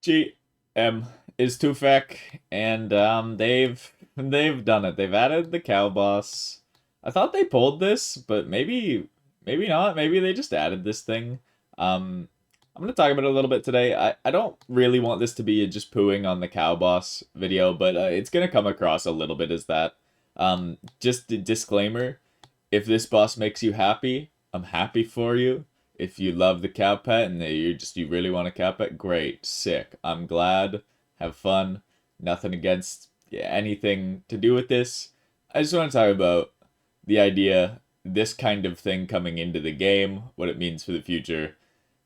GM is Tufek, and they've done it. They've added the cow boss. I thought they pulled this, but maybe not. Maybe they just added this thing. I'm gonna talk about it a little bit today. I don't really want this to be a just pooing on the cow boss video, but it's gonna come across a little bit as that. Just a disclaimer: if this boss makes you happy, I'm happy for you. If you love the cow pet and you really want a cow pet, great, sick. I'm glad. Have fun. Nothing against anything to do with this. I just want to talk about the idea, this kind of thing coming into the game, what it means for the future,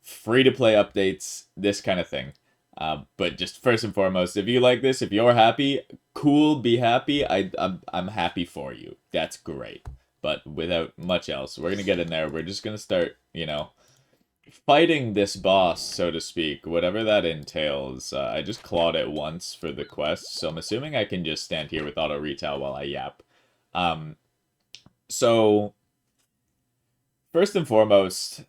free to play updates, this kind of thing. But just first and foremost, if you like this, if you're happy, cool, be happy. I'm happy for you. That's great. But without much else, we're gonna get in there. We're just gonna start, fighting this boss, so to speak, whatever that entails. I just clawed it once for the quest, so I'm assuming I can just stand here with auto retail while I yap. So first and foremost,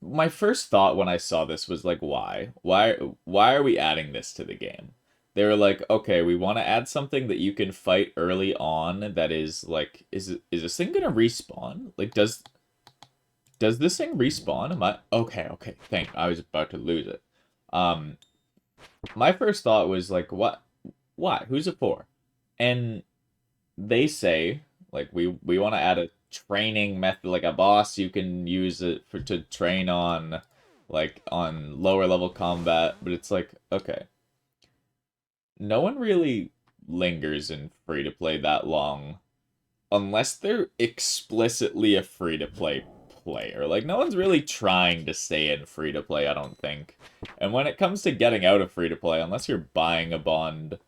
my first thought when I saw this was like, why? Why are we adding this to the game? They were like, okay, we want to add something that you can fight early on that is like, is this thing gonna respawn? Like, does this thing respawn? Am I okay, thank I was about to lose it. Um my first thought was like, what? Why? Who's it for? And they say like we want to add a training method, like a boss you can use it for to train on, like on lower level combat. But it's like, okay, no one really lingers in free to play that long unless they're explicitly a free to play player. Like, no one's really trying to stay in free to play, I don't think. And when it comes to getting out of free to play, unless you're buying a bond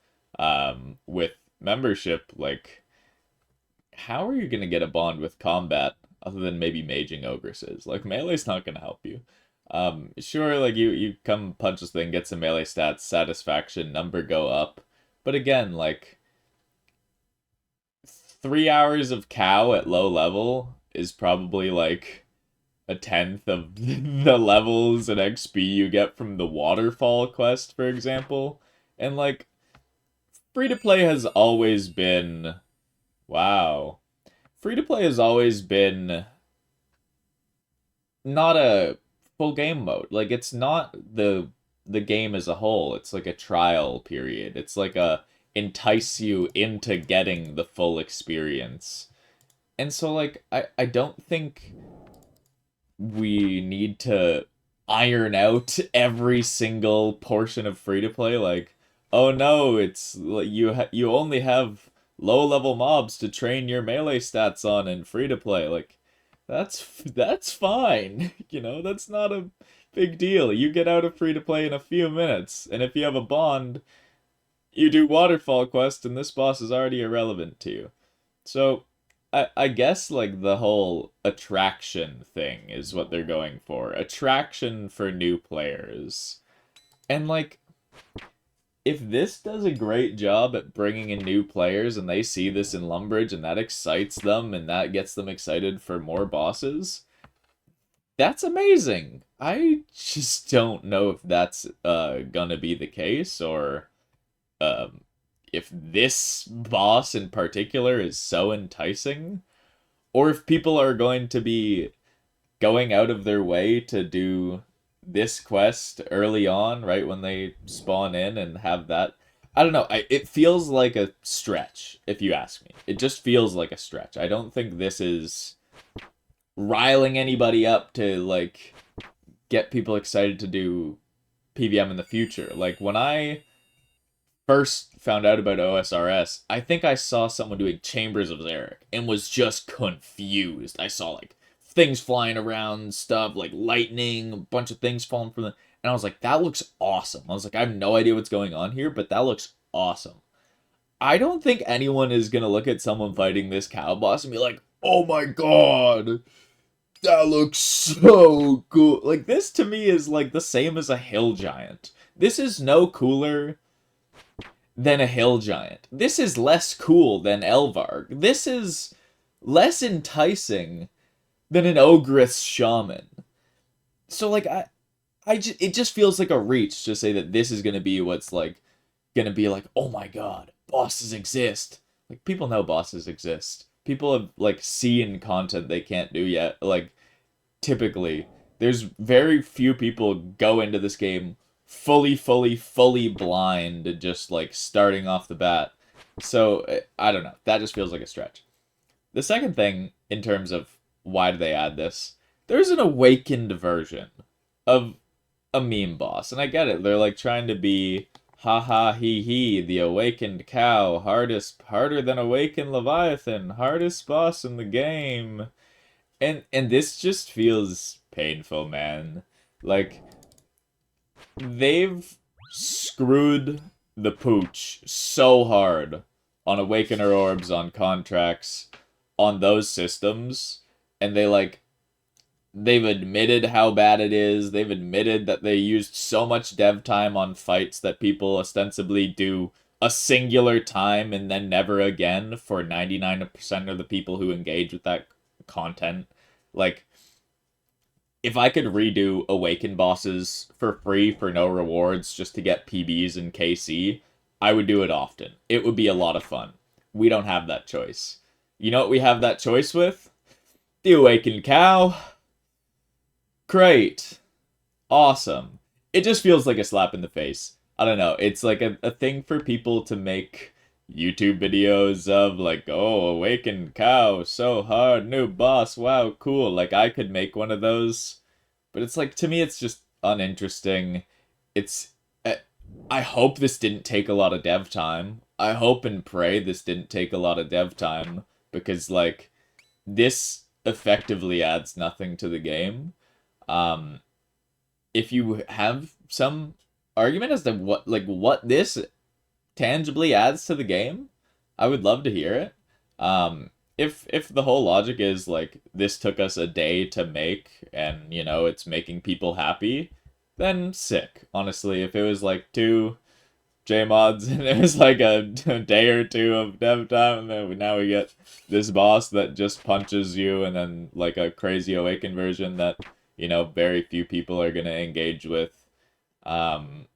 with membership, like, how are you going to get a bond with combat other than maybe maging ogresses? Like, melee's not going to help you. Sure, like, you come punch this thing, get some melee stats, satisfaction, number go up. But again, like, 3 hours of cow at low level is probably like a tenth of the levels and XP you get from the waterfall quest, for example. And like, free to play has always been, wow, free to play has always been not a full game mode. Like, it's not the game as a whole. It's like a trial period. It's like a entice you into getting the full experience. And so like, I don't think we need to iron out every single portion of free to play. Like, oh no, it's like you only have low level mobs to train your melee stats on in free to play. Like, that's fine. That's not a big deal. You get out of free to play in a few minutes, and if you have a bond, you do waterfall quest, and this boss is already irrelevant to you. So I guess like the whole attraction thing is what they're going for. Attraction for new players. And like, if this does a great job at bringing in new players and they see this in Lumbridge and that excites them and that gets them excited for more bosses, that's amazing. I just don't know if that's gonna be the case, or um if this boss in particular is so enticing, or if people are going to be going out of their way to do this quest early on, right when they spawn in and have that. I don't know. It feels like a stretch, if you ask me. It just feels like a stretch. I don't think this is riling anybody up to like get people excited to do PVM in the future. Like, when I first found out about osrs, I think I saw someone doing Chambers of Zarek and was just confused. I saw like things flying around, stuff like lightning, a bunch of things falling from them, and I was like, that looks awesome. I was like, I have no idea what's going on here, but that looks awesome. I don't think anyone is gonna look at someone fighting this cow boss and be like, oh my god, that looks so cool. Like, this to me is like the same as a hill giant. This is no cooler than a hill giant. This is less cool than Elvarg. This is less enticing than an ogress shaman. So like, it just feels like a reach to say that this is gonna be what's like gonna be like, oh my god, bosses exist. Like people know bosses exist. People have like seen content they can't do yet. Like typically, there's very few people go into this game fully blind, just like starting off the bat. So I don't know. That just feels like a stretch. The second thing, in terms of why do they add this, there's an awakened version of a meme boss, and I get it. They're like trying to be ha ha he he, the awakened cow, harder than awakened Leviathan, hardest boss in the game. And this just feels painful, man. Like they've screwed the pooch so hard on Awakener orbs, on contracts, on those systems, and they've admitted how bad it is. They've admitted that they used so much dev time on fights that people ostensibly do a singular time and then never again for 99% of the people who engage with that content. Like, if I could redo Awaken bosses for free for no rewards just to get PBs and KC, I would do it often. It would be a lot of fun. We don't have that choice. You know what we have that choice with? The Awakened Cow. Great. Awesome. It just feels like a slap in the face. I don't know. It's like a thing for people to make YouTube videos of like, oh, Awakened Cow, so hard, new boss, wow, cool. Like I could make one of those, but it's like to me it's just uninteresting. It's I hope this didn't take a lot of dev time. I hope and pray this didn't take a lot of dev time because like this effectively adds nothing to the game. Um if you have some argument as to what this tangibly adds to the game, I would love to hear it. If the whole logic is like this took us a day to make and you know it's making people happy, then sick. Honestly, if it was like two JMods and it was like a day or two of dev time, and then now we get this boss that just punches you, and then like a crazy awakened version that you know very few people are gonna engage with. Um,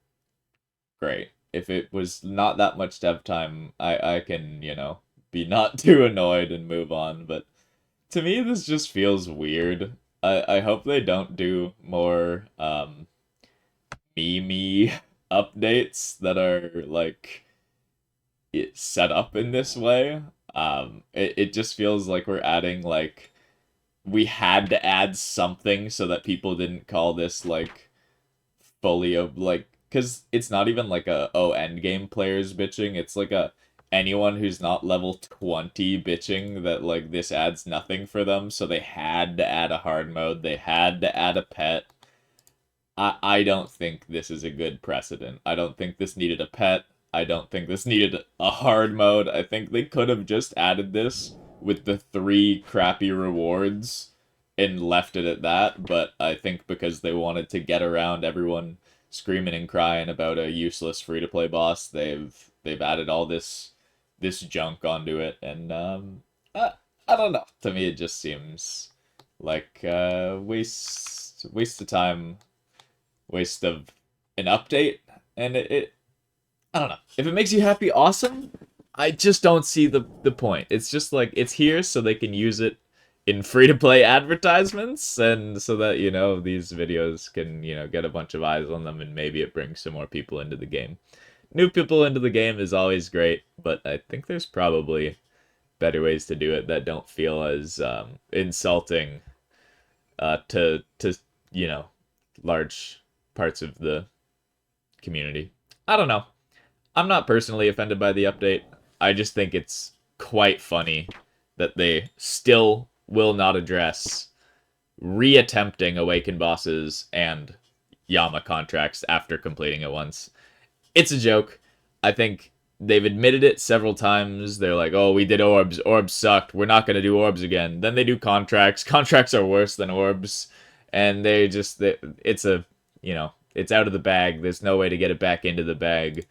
Great. If it was not that much dev time, I can, you know, be not too annoyed and move on. But to me, this just feels weird. I hope they don't do more meme updates that are like set up in this way. It just feels like we're adding like we had to add something so that people didn't call this like fully of like because it's not even like a oh end game players bitching, it's like a anyone who's not level 20 bitching that like this adds nothing for them, so they had to add a hard mode, they had to add a pet. I don't think this is a good precedent. I don't think this needed a pet. I don't think this needed a hard mode. I think they could have just added this with the 3 crappy rewards and left it at that, but I think because they wanted to get around everyone screaming and crying about a useless free-to-play boss, they've added all this junk onto it, and I don't know. To me, it just seems like waste of time, waste of an update, and it I don't know. If it makes you happy, awesome. I just don't see the point. It's just like it's here so they can use it in free-to-play advertisements, and so that, you know, these videos can, you know, get a bunch of eyes on them, and maybe it brings some more people into the game. New people into the game is always great, but I think there's probably better ways to do it that don't feel as insulting to you know large parts of the community. I don't know. I'm not personally offended by the update. I just think it's quite funny that they still will not address reattempting Awaken bosses and Yama contracts after completing it once. It's a joke. I think they've admitted it several times. They're like, oh, we did orbs. Orbs sucked. We're not going to do orbs again. Then they do contracts. Contracts are worse than orbs. And it's a, you know, it's out of the bag. There's no way to get it back into the bag.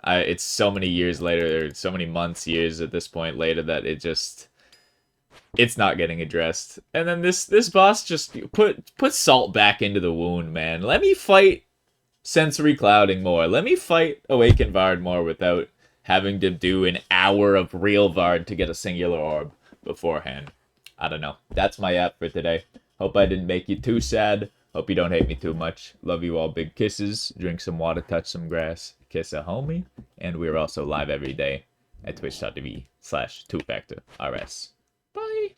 It's so many years later, or so many months, years at this point later, that it just, It's not getting addressed. And then this boss just put salt back into the wound, man. Let me fight sensory clouding more. Let me fight Awakened Vard more without having to do an hour of real Vard to get a singular orb beforehand. I don't know. That's my app for today. Hope I didn't make you too sad. Hope you don't hate me too much. Love you all. Big kisses. Drink some water, touch some grass. Kiss a homie. And we're also live every day at twitch.tv/2factorrs. Bye.